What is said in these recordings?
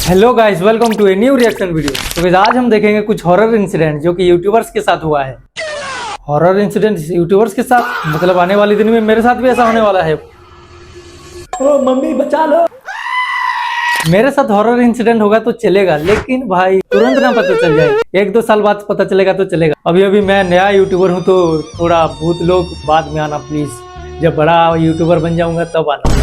Hello guys, welcome to a new reaction video. तो guys आज हम देखेंगे कुछ हॉरर इंसिडेंट जो कि यूट्यूबर्स के साथ हुआ है। हॉरर इंसिडेंट यूट्यूबर्स के साथ, मतलब आने वाले दिन में मेरे साथ भी ऐसा होने वाला है। ओ मम्मी बचा लो। मेरे साथ हॉरर इंसिडेंट होगा तो चलेगा, लेकिन भाई तुरंत ना पता चल जाए, 1-2 साल बाद पता चलेगा तो चलेगा। अभी मैं नया यूट्यूबर हूँ तो थोड़ा भूत लोग बाद में आना प्लीज। जब बड़ा यूट्यूबर बन जाऊंगा तब आना।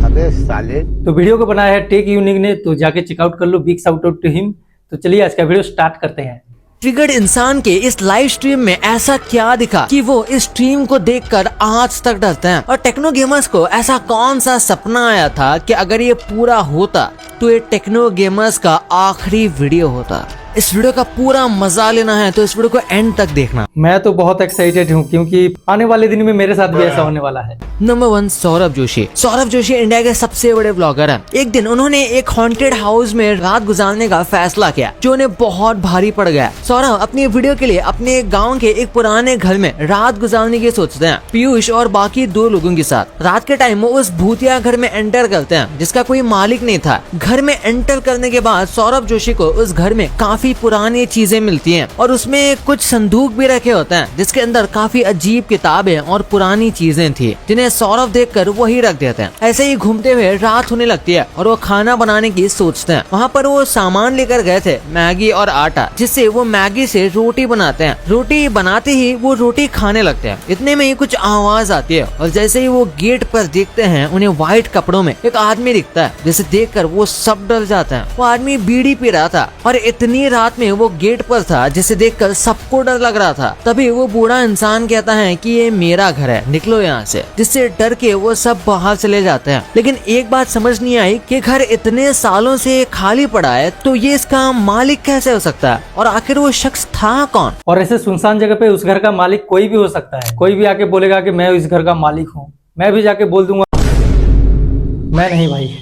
अबे साले। तो वीडियो को बनाया है टेक यूनिक ने, तो जाके चेकआउट कर लो। Big shout out to him. तो चलिए आज का वीडियो स्टार्ट करते हैं। ट्रिगर्ड इंसान के इस लाइव स्ट्रीम में ऐसा क्या दिखा कि वो इस स्ट्रीम को देखकर आज तक डरते हैं। और टेक्नो गेमर्स को ऐसा कौन सा सपना आया था कि अगर ये पूरा होता तो ये टेक्नो गेमर्स का आखिरी वीडियो होता। इस वीडियो का पूरा मजा लेना है तो इस वीडियो को एंड तक देखना। मैं तो बहुत एक्साइटेड हूँ क्योंकि आने वाले दिन में मेरे साथ भी ऐसा होने वाला है। नंबर 1, सौरभ जोशी। सौरभ जोशी इंडिया के सबसे बड़े ब्लॉगर हैं। एक दिन उन्होंने एक हॉन्टेड हाउस में रात गुजारने का फैसला किया जो उन्हें बहुत भारी पड़ गया। सौरभ अपनी वीडियो के लिए अपने गाँव के एक पुराने घर में रात गुजारने की सोचते हैं, पीयूष और बाकी 2 लोगों के साथ। रात के टाइम वो उस भूतिया घर में एंटर करते हैं जिसका कोई मालिक नहीं था। घर में एंटर करने के बाद सौरभ जोशी को उस घर में काफी पुरानी चीजें मिलती हैं और उसमें कुछ संदूक भी रखे होते हैं जिसके अंदर काफी अजीब किताबें और पुरानी चीजें थी जिन्हें सौरभ देखकर वही रख देते हैं। ऐसे ही घूमते हुए रात होने लगती है और वो खाना बनाने की सोचते हैं। वहाँ पर वो सामान लेकर गए थे, मैगी और आटा, जिससे वो मैगी से रोटी बनाते हैं। रोटी बनाते ही वो रोटी खाने लगते हैं। इतने में ही कुछ आवाज आती है और जैसे ही वो गेट पर देखते हैं उन्हें व्हाइट कपड़ों में एक आदमी दिखता है, जिसे देखकर वो सब डर जाते हैं। वो आदमी बीड़ी पी रहा था और इतनी रात में वो गेट पर था जिसे देखकर सबको डर लग रहा था। तभी वो बूढ़ा इंसान कहता है कि ये मेरा घर है, निकलो यहाँ से, जिससे डर के वो सब बाहर चले जाते हैं। लेकिन एक बात समझ नहीं आई कि घर इतने सालों से खाली पड़ा है तो ये इसका मालिक कैसे हो सकता है और आखिर वो शख्स था कौन। और ऐसे सुनसान जगह पे उस घर का मालिक कोई भी हो सकता है। कोई भी आके बोलेगा कि मैं इस घर का मालिक हूँ, मैं भी जाके बोल दूंगा मैं नहीं भाई,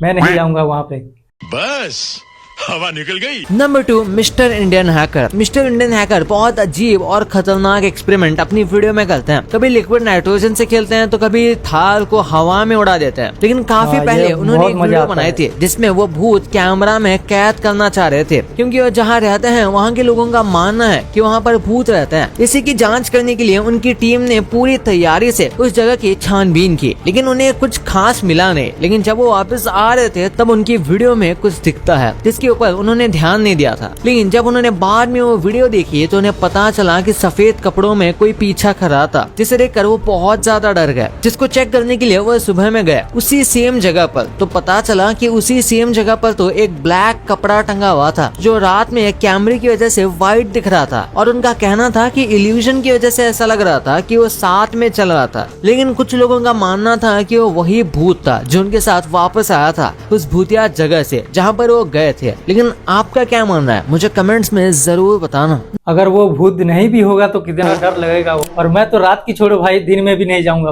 मैं नहीं जाऊंगा वहाँ पे। बस हवा निकल गई। Number 2, mister Indian hacker. Mister Indian hacker बहुत अजीब और खतरनाक एक्सपेरिमेंट अपनी वीडियो में करते हैं। कभी लिक्विड नाइट्रोजन से खेलते हैं तो कभी थाल को हवा में उड़ा देते हैं। लेकिन काफी पहले उन्होंने एक वीडियो बनाई थी जिसमें वो भूत कैमरा में कैद करना चाह रहे थे, क्योंकि वो जहाँ रहते हैं वहाँ के लोगों का मानना है कि वहाँ पर भूत रहते हैं। इसी की जाँच करने के लिए उनकी टीम ने पूरी तैयारी से उस जगह की छानबीन की, लेकिन उन्हें कुछ खास मिला नहीं। लेकिन जब वो वापस आ रहे थे तब उनकी वीडियो में कुछ दिखता है जिसके ऊपर उन्होंने ध्यान नहीं दिया था। लेकिन जब उन्होंने बाद में वो वीडियो देखी तो उन्हें पता चला कि सफेद कपड़ों में कोई पीछा कर रहा था, जिसे देखकर वो बहुत ज्यादा डर गए। जिसको चेक करने के लिए वो सुबह में गए उसी सेम जगह पर, तो पता चला कि उसी सेम जगह पर तो एक ब्लैक कपड़ा टंगा हुआ था जो रात में कैमरे की वजह से व्हाइट दिख रहा था। और उनका कहना था कि इल्यूजन की वजह से ऐसा लग रहा था कि वो साथ में चल रहा था। लेकिन कुछ लोगों का मानना था कि वो वही भूत था जो उनके साथ वापस आया था उस भूतिया जगह से जहाँ पर वो गए थे। लेकिन आपका क्या मानना है मुझे कमेंट्स में जरूर बताना। अगर वो भूत नहीं भी होगा तो कितना डर लगेगा वो। और मैं तो रात की छोड़ो भाई, दिन में भी नहीं जाऊंगा।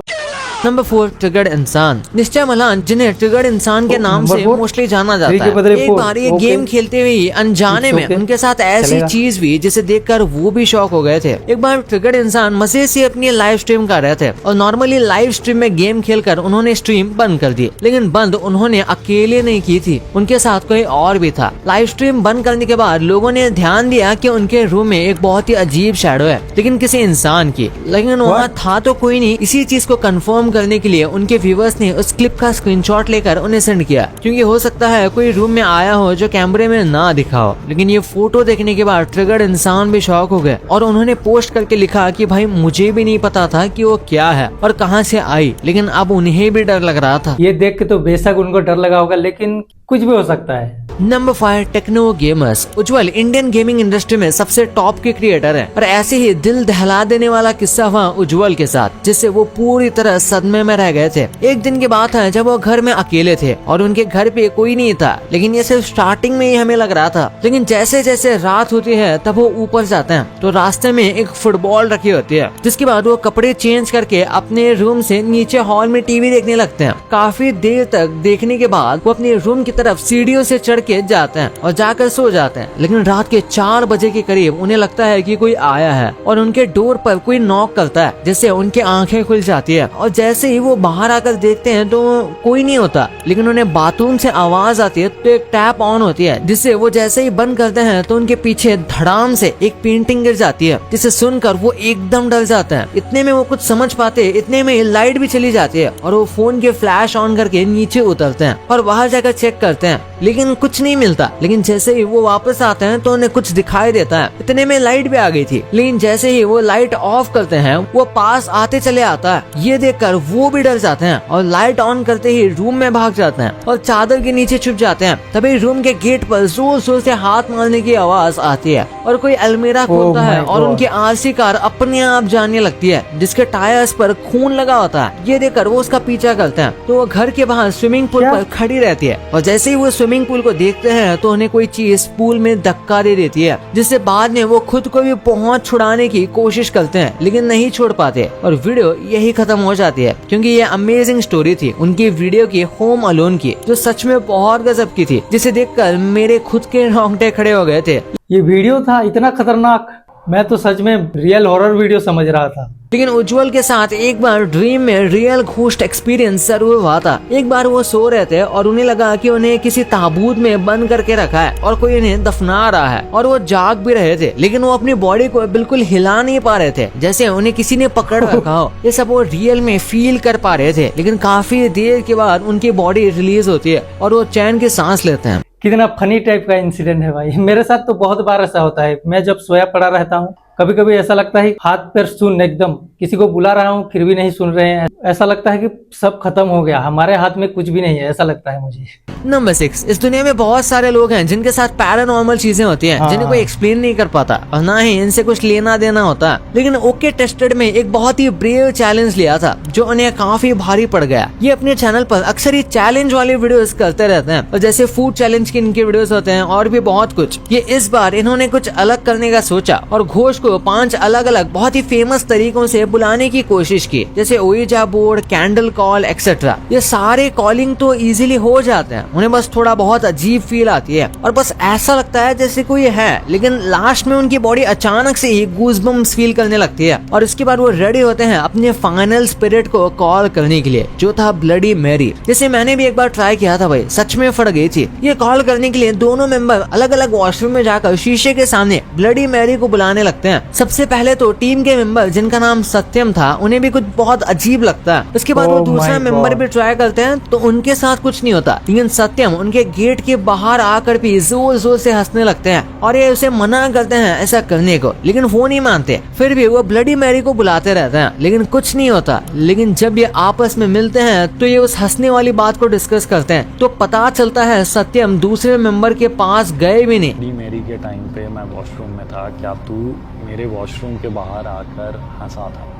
नंबर 4, ट्रिगर्ड इंसान। निश्चय मलान, जिन्हें ट्रिगर्ड इंसान के नाम से मोस्टली जाना जाता है, एक बार ये गेम खेलते हुए अनजाने में उनके साथ ऐसी चीज हुई जिसे देखकर वो भी शॉक हो गए थे। एक बार ट्रिगर्ड इंसान मजे से अपनी लाइव स्ट्रीम कर रहे थे और नॉर्मली लाइव स्ट्रीम में गेम खेलकर उन्होंने स्ट्रीम बंद कर दी। लेकिन बंद उन्होंने अकेले नहीं की थी, उनके साथ कोई और भी था। लाइव स्ट्रीम बंद करने के बाद लोगों ने ध्यान दिया कि उनके रूम में एक बहुत ही अजीब शैडो है, लेकिन किसी इंसान की। लेकिन वहाँ था तो कोई नहीं। इसी चीज को कंफर्म करने के लिए उनके व्यूअर्स ने उस क्लिप का स्क्रीनशॉट लेकर उन्हें सेंड किया, क्योंकि हो सकता है कोई रूम में आया हो जो कैमरे में ना दिखा हो। लेकिन ये फोटो देखने के बाद ट्रिगर्ड इंसान भी शॉक हो गए और उन्होंने पोस्ट करके लिखा कि भाई मुझे भी नहीं पता था कि वो क्या है और कहां से आई, लेकिन अब उन्हें भी डर लग रहा था। ये देख के तो बेशक उनको डर लगा होगा, लेकिन कुछ भी हो सकता है। Number 5, techno gamers. Ujjwal Indian gaming industry में सबसे टॉप के क्रिएटर हैं और ऐसे ही दिल दहला देने वाला किस्सा हुआ उज्जवल के साथ, जिससे वो पूरी तरह सदमे में रह गए थे। एक दिन की बात है जब वो घर में अकेले थे और उनके घर पे कोई नहीं था, लेकिन ये सिर्फ स्टार्टिंग में ही हमें लग रहा था। लेकिन जैसे जैसे रात होती है तब वो ऊपर जाते हैं तो रास्ते में एक फुटबॉल रखी होती है, जिसके बाद वो कपड़े चेंज करके अपने रूम से नीचे हॉल में टीवी देखने लगते हैं। काफी देर तक देखने के बाद वो अपने रूम की तरफ सीढ़ियों से चढ़ के जाते हैं और जाकर सो जाते हैं। लेकिन रात के 4 बजे के करीब उन्हें लगता है कि कोई आया है और उनके डोर पर कोई नॉक करता है, जिससे उनकी आंखें खुल जाती है। और जैसे ही वो बाहर आकर देखते हैं तो कोई नहीं होता, लेकिन उन्हें बाथरूम से आवाज आती है तो एक टैप ऑन होती है, जिससे वो जैसे ही बंद करते हैं तो उनके पीछे धड़ाम से एक पेंटिंग गिर जाती है, जिसे सुनकर वो एकदम डर जाते हैं। इतने में वो कुछ समझ पाते, इतने में लाइट भी चली जाती है और वो फोन के फ्लैश ऑन करके नीचे उतरते हैं और बाहर जाकर चेक करते हैं, लेकिन कुछ नहीं मिलता। लेकिन जैसे ही वो वापस आते हैं तो उन्हें कुछ दिखाई देता है। इतने में लाइट भी आ गई थी, लेकिन जैसे ही वो लाइट ऑफ करते हैं वो पास आते चले आता है। ये देखकर वो भी डर जाते हैं और लाइट ऑन करते ही रूम में भाग जाते हैं और चादर के नीचे छुप जाते हैं। तभी रूम के गेट पर जोर जोर से हाथ मारने की आवाज आती है और कोई अलमीरा खोलता है और उनकी आरसी कार अपने आप जाने लगती है, जिसके टायर्स पर खून लगा होता है। ये देखकर वो उसका पीछा करते हैं तो वो घर के बाहर स्विमिंग पूल पर खड़ी रहती है और जैसे ही वो स्विमिंग पूल को देखते हैं तो उन्हें कोई चीज पूल में धक्का दे देती है, जिससे बाद में वो खुद को भी पहुंच छुड़ाने की कोशिश करते हैं, लेकिन नहीं छोड़ पाते और वीडियो यही खत्म हो जाती है। क्योंकि ये अमेजिंग स्टोरी थी उनकी वीडियो की, होम अलोन की, जो सच में बहुत गजब की थी, जिसे देखकर मेरे खुद के रोंगटे खड़े हो गए थे। ये वीडियो था इतना खतरनाक, मैं तो सच में रियल हॉरर वीडियो समझ रहा था। लेकिन उज्जवल के साथ एक बार ड्रीम में रियल घोस्ट एक्सपीरियंस जरूर हुआ था। एक बार वो सो रहे थे और उन्हें लगा कि उन्हें किसी ताबूत में बंद करके रखा है और कोई उन्हें दफना रहा है, और वो जाग भी रहे थे, लेकिन वो अपनी बॉडी को बिल्कुल हिला नहीं पा रहे थे, जैसे उन्हें किसी ने पकड़ रखा हो। ये सब वो रियल में फील कर पा रहे थे। लेकिन काफी देर के बाद उनकी बॉडी रिलीज होती है और वो चैन की सांस लेते हैं। कितना फनी टाइप का इंसिडेंट है भाई, मेरे साथ तो बहुत बार ऐसा होता है। मैं जब सोया पड़ा रहता हूँ, कभी कभी ऐसा लगता है हाथ पैर सुन, एकदम किसी को बुला रहा हूँ फिर भी नहीं सुन रहे हैं। ऐसा लगता है कि सब खत्म हो गया, हमारे हाथ में कुछ भी नहीं है, ऐसा लगता है मुझे। नंबर 6, इस दुनिया में बहुत सारे लोग हैं जिनके साथ पैरानॉर्मल चीजें होती हैं, जिन्हें कोई एक्सप्लेन नहीं कर पाता और ना ही इनसे कुछ लेना देना होता। लेकिन ओके टेस्टेड में एक बहुत ही ब्रेव चैलेंज लिया था जो उन्हें काफी भारी पड़ गया। ये अपने चैनल पर अक्सर ही चैलेंज वाले वीडियोस करते रहते हैं, और जैसे फूड चैलेंज के इनके वीडियोस होते हैं और भी बहुत कुछ। ये इस बार इन्होंने कुछ अलग करने का सोचा और घोष को 5 अलग अलग बहुत ही फेमस तरीकों से बुलाने की कोशिश की, जैसे ओइजा बोर्ड, कैंडल कॉल एक्सेट्रा। ये सारे कॉलिंग तो इजीली हो जाते हैं, उन्हें बस थोड़ा बहुत अजीब फील आती है और बस ऐसा लगता है जैसे कोई है, लेकिन लास्ट में उनकी बॉडी अचानक से ही गूज़बम्स फील करने लगती है और उसके बाद वो रेडी होते हैं अपने फाइनल स्पिरिट को कॉल करने के लिए, जो था ब्लडी मैरी। जैसे मैंने भी एक बार ट्राई किया था भाई, सच में फट गई थी। ये कॉल करने के लिए दोनों मेंबर अलग अलग वॉशरूम में जाकर शीशे के सामने ब्लडी मैरी को बुलाने लगते हैं। सबसे पहले तो टीम के मेंबर जिनका नाम सत्यम था, उन्हें भी कुछ बहुत अजीब लगता है। उसके बाद वो दूसरा मेंबर भी ट्राई करते हैं तो उनके साथ कुछ नहीं होता, लेकिन सत्यम उनके गेट के बाहर आकर भी जोर जोर से हंसने लगते हैं और ये उसे मना करते हैं ऐसा करने को, लेकिन वो नहीं मानते। फिर भी वो ब्लडी मैरी को बुलाते रहते हैं, लेकिन कुछ नहीं होता। लेकिन जब ये आपस में मिलते हैं तो ये उस हंसने वाली बात को डिस्कस करते हैं, तो पता चलता है सत्यम दूसरे मेंबर के पास गए भी नहीं। ब्लडी मैरी के टाइम पे मैं वॉशरूम में था, क्या तू मेरे वॉशरूम के बाहर आकर हंसा था?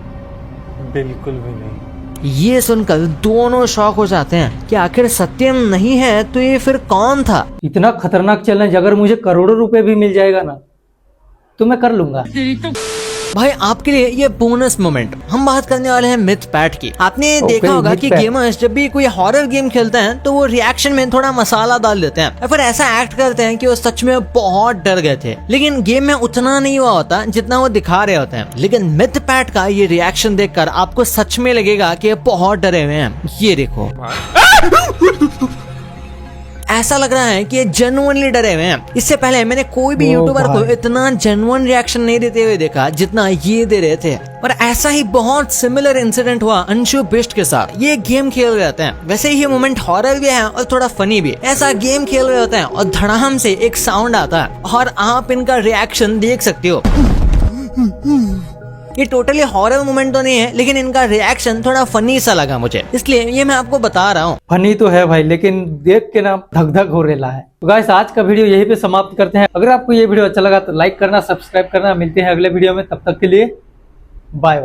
बिल्कुल भी नहीं। ये सुनकर दोनों शॉक हो जाते हैं कि आखिर सत्यम नहीं है तो ये फिर कौन था। इतना खतरनाक चैलेंज अगर मुझे करोड़ों रुपए भी मिल जाएगा ना तो मैं कर लूंगा। भाई आपके लिए ये बोनस मोमेंट, हम बात करने वाले हैं मिथ पैट की। आपने देखा होगा कि गेमर्स जब भी कोई हॉरर गेम खेलते हैं तो वो रिएक्शन में थोड़ा मसाला डाल देते हैं या फिर ऐसा एक्ट करते हैं कि वो सच में बहुत डर गए थे, लेकिन गेम में उतना नहीं हुआ होता जितना वो दिखा रहे होते हैं। लेकिन मिथ पैट का ये रिएक्शन देखकर आपको सच में लगेगा कि बहुत डरे हुए हैं। ये देखो, ऐसा लग रहा है कि ये जेन्युइनली डरे हुए हैं। इससे पहले मैंने कोई भी यूट्यूबर को इतना जेन्युइन रिएक्शन नहीं देते हुए देखा जितना ये दे रहे थे। और ऐसा ही बहुत सिमिलर इंसिडेंट हुआ अंशु बिष्ट के साथ। ये गेम खेल रहे होते हैं, वैसे ही मोमेंट हॉरर भी है और थोड़ा फनी भी। ऐसा गेम खेल रहे होते हैं और धड़ाम से एक साउंड आता है और आप इनका रिएक्शन देख सकते हो। ये टोटली हॉरर मोमेंट तो नहीं है, लेकिन इनका रिएक्शन थोड़ा फनी सा लगा मुझे, इसलिए ये मैं आपको बता रहा हूँ। फनी तो है भाई, लेकिन देख के ना धक धक हो रहा है। तो गाइस आज का वीडियो यहीं पे समाप्त करते हैं। अगर आपको ये वीडियो अच्छा लगा तो लाइक करना, सब्सक्राइब करना। मिलते हैं अगले वीडियो में, तब तक के लिए बाय बाय।